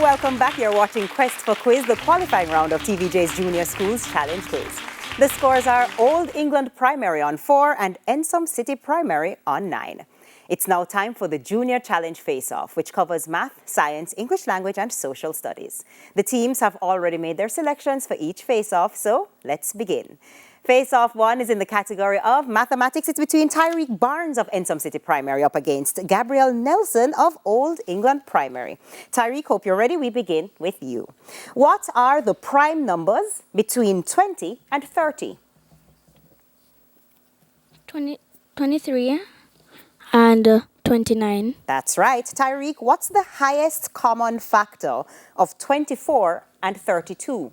Welcome back. You're watching Quest for Quiz, the qualifying round of TVJ's Junior Schools Challenge Quiz. The scores are Old England Primary on 4 and Ensom City Primary on 9. It's now time for the Junior Challenge Face-Off, which covers math, science, English language and social studies. The teams have already made their selections for each face-off, so let's begin. Face-Off 1 is in the category of mathematics. It's between Tyreek Barnes of Ensom City Primary up against Gabrielle Nelson of Old England Primary. Tyreek, hope you're ready. We begin with you. What are the prime numbers between 20 and 30? 23 and 29. That's right. Tyreek, what's the highest common factor of 24 and 32?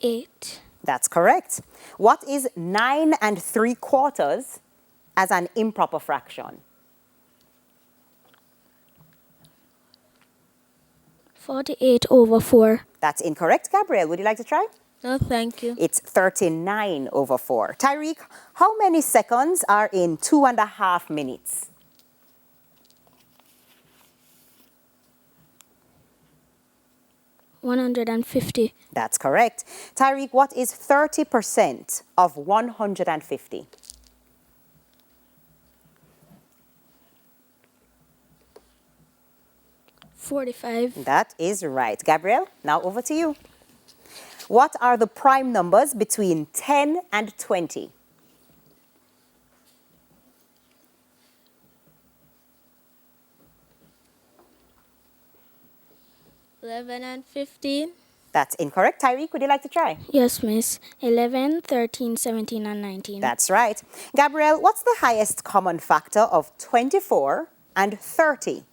8. That's correct. What is 9 3/4 as an improper fraction? 48/4. That's incorrect. Gabrielle, would you like to try? No, thank you. It's 39/4. Tyreek, how many seconds are in 2.5 minutes? 150. That's correct. Tyreek, what is 30% of 150? 45. That is right. Gabrielle, now over to you. What are the prime numbers between 10 and 20? 11 and 15. That's incorrect. Tyreek, would you like to try? Yes, miss. 11, 13, 17, and 19. That's right. Gabrielle, what's the highest common factor of 24 and 30?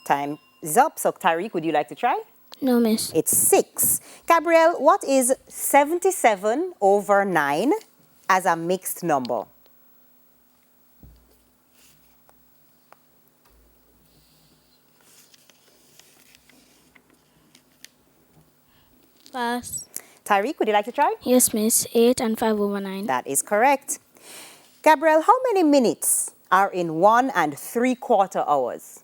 'Time is up. So, Tyreek, would you like to try? No, miss. It's 6. Gabrielle, what is 77/9 as a mixed number? Pass. Tyreek, would you like to try? Yes, miss. 8 and 5/9. That is correct. Gabrielle, how many minutes are in 1 3/4 hours?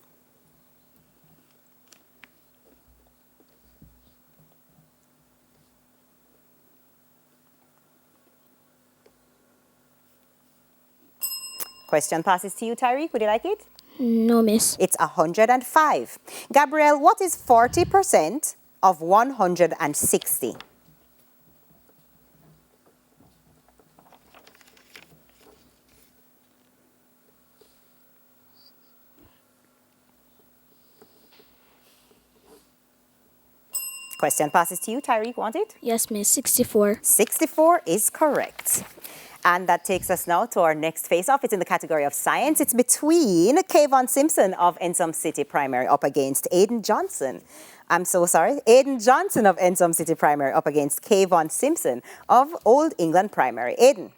'Question passes to you, Tyreek. Would you like it? No, miss. It's 105. Gabrielle, what is 40% of 160? 'Question passes to you, Tyreek. Want it? Yes, miss. 64. 64 is correct. And that takes us now to our next face-off. It's in the category of science. It's between Kayvon Simpson of Ensom City Primary up against Aiden Johnson. I'm so sorry. Aiden Johnson of Ensom City Primary up against Kayvon Simpson of Old England Primary. Aiden.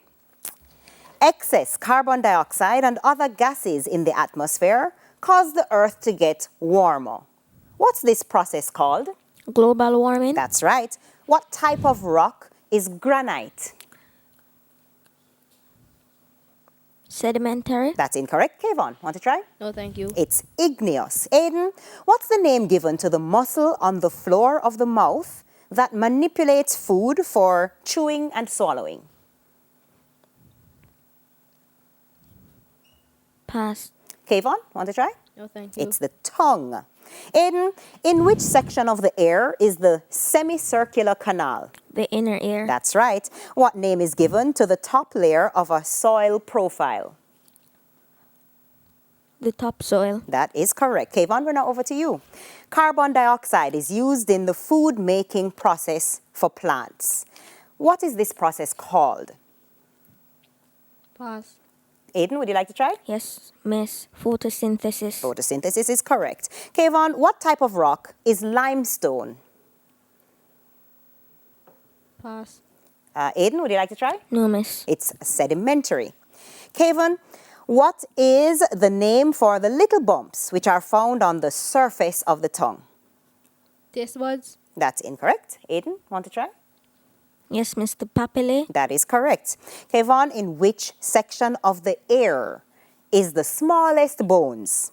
Excess carbon dioxide and other gases in the atmosphere cause the Earth to get warmer. What's this process called? Global warming. That's right. What type of rock is granite? Sedimentary. That's incorrect. Kayvon, want to try? No, thank you. It's igneous. Aiden, what's the name given to the muscle on the floor of the mouth that manipulates food for chewing and swallowing? Pass. Kayvon, want to try? No, thank you. It's the tongue. Aiden, in which section of the ear is the semicircular canal? The inner ear. That's right. What name is given to the top layer of a soil profile? The topsoil. That is correct. Kayvon, we're now over to you. Carbon dioxide is used in the food-making process for plants. What is this process called? Pass. Aiden, would you like to try? Yes, miss. Photosynthesis. Photosynthesis is correct. Kayvon, what type of rock is limestone? Pass. Aiden, would you like to try? No, miss. It's sedimentary. Kayvon, What is the name for the little bumps which are found on the surface of the tongue? Taste buds. That's incorrect. Aiden, want to try? Yes, Miss. The papillae. That is correct. Kevon, in which section of the ear is the smallest bones?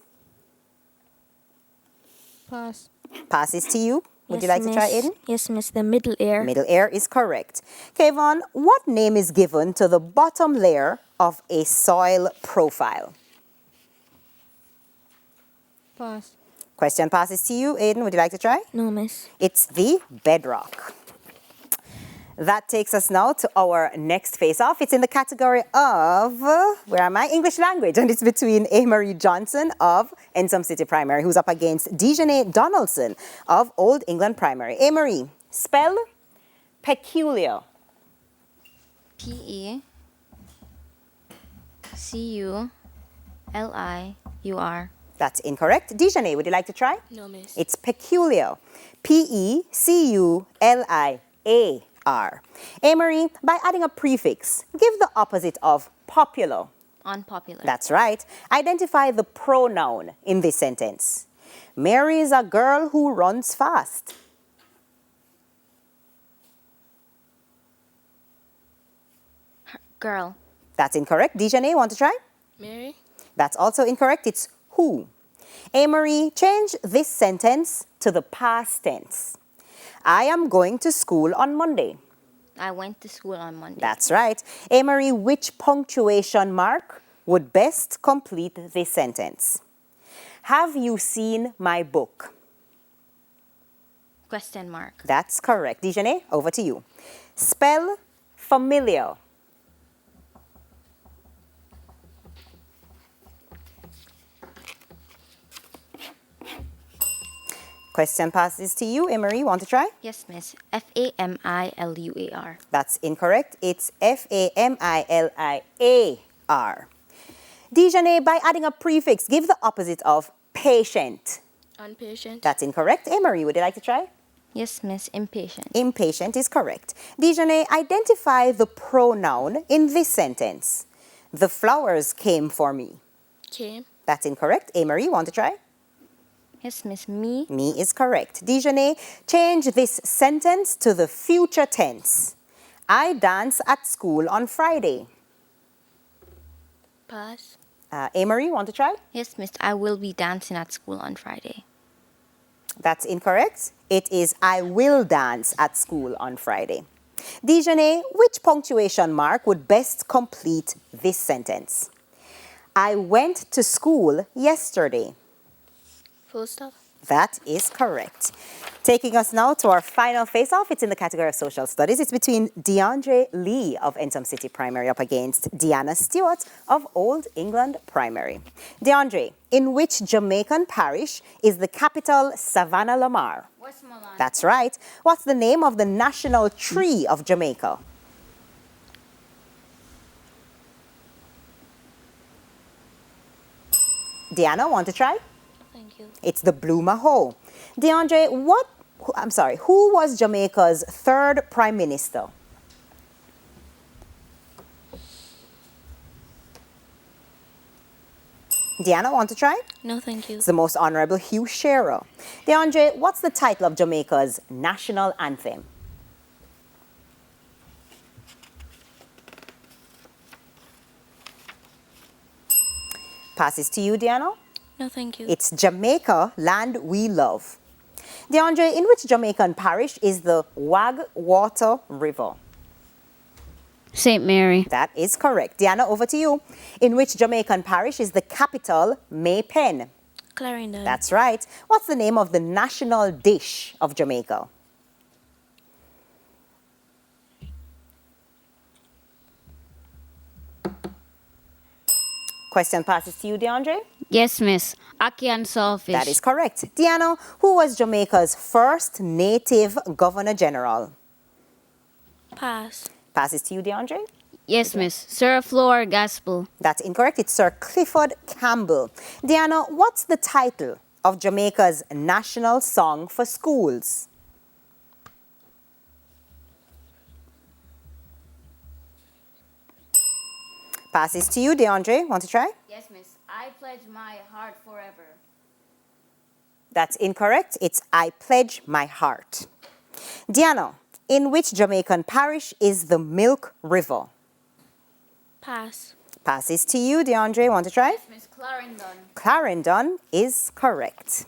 Pass. Passes to you. Would Yes, you like to try, Miss. Aiden? Yes, Miss. The middle ear. Middle ear is correct. Kevon, what name is given to the bottom layer of a soil profile? Pass. Question passes to you. Aiden, would you like to try? No, Miss. It's the bedrock. That takes us now to our next face-off. It's in the category of, where am I? English language. And it's between A. Johnson of Ensom City Primary, who's up against Dejanay Donaldson of Old England Primary. A. Spell peculiar. Peculiar. That's incorrect. Dejanay, would you like to try? No, Miss. It's peculiar. Peculiar. Amory, by adding a prefix, give the opposite of popular. Unpopular. That's right. Identify the pronoun in this sentence. Mary is a girl who runs fast. Girl. That's incorrect. Dejanay, want to try? Mary. That's also incorrect. It's who. Amory, change this sentence to the past tense. I am going to school on Monday. I went to school on Monday. That's right. Amory, which punctuation mark would best complete this sentence? Have you seen my book? Question mark. That's correct. Dejanay, over to you. Spell familiar. Question passes to you. Emery, want to try? Yes, miss. F-A-M-I-L-U-A-R. That's incorrect. It's F-A-M-I-L-I-A-R. Dejanay, by adding a prefix, give the opposite of patient. Unpatient. That's incorrect. Emery, would you like to try? Yes, miss. Impatient. Impatient is correct. Dejanay, identify the pronoun in this sentence. The flowers came for me. Came. That's incorrect. Emery, want to try? Yes, miss. Me. Me is correct. Dejanay, change this sentence to the future tense. I dance at school on Friday. Pass. Emery, want to try? Yes, miss. I will be dancing at school on Friday. That's incorrect. It is I will dance at school on Friday. Dejanay, which punctuation mark would best complete this sentence? I went to school yesterday. Full stop. That is correct. Taking us now to our final face-off. It's in the category of social studies. It's between DeAndre Lee of Ensom City Primary up against Deanna Stewart of Old England Primary. DeAndre, in which Jamaican parish is the capital Savannah Lamar? Westmoreland. That's right. What's the name of the national tree of Jamaica? Deanna, want to try? Thank you. It's the Blue Maho. DeAndre, who was Jamaica's third prime minister? Deanna, want to try? No, thank you. It's the Most Honorable Hugh Shearer. DeAndre, what's the title of Jamaica's national anthem? Passes to you, Deanna. No, thank you. It's Jamaica, Land We Love. DeAndre, in which Jamaican parish is the Wagwater River? St. Mary. That is correct. Deanna, over to you. In which Jamaican parish is the capital Maypen? Clarendon. That's right. What's the name of the national dish of Jamaica? Question passes to you, DeAndre. Yes, miss. Ackee and saltfish. That is correct. Deanna, who was Jamaica's first native governor general? Pass. Passes to you, DeAndre. Yes, miss. Sir Flora Gaspel. That's incorrect. It's Sir Clifford Campbell. Deanna, what's the title of Jamaica's national song for schools? Passes to you, DeAndre. Want to try? Yes, miss. I pledge my heart forever. That's incorrect. It's I pledge my heart. Diano, in which Jamaican parish is the Milk River? Pass. Passes to you, DeAndre. Want to try? Yes, miss. Clarendon. Clarendon is correct.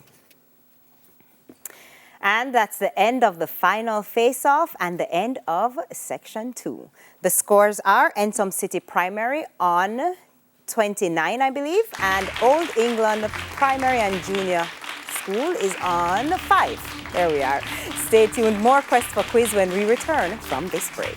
And that's the end of the final face-off and the end of section 2. The scores are Ensom City Primary on 29, I believe, and Old England Primary and Junior School is on 5. There we are. Stay tuned. More Quest for Quiz when we return from this break.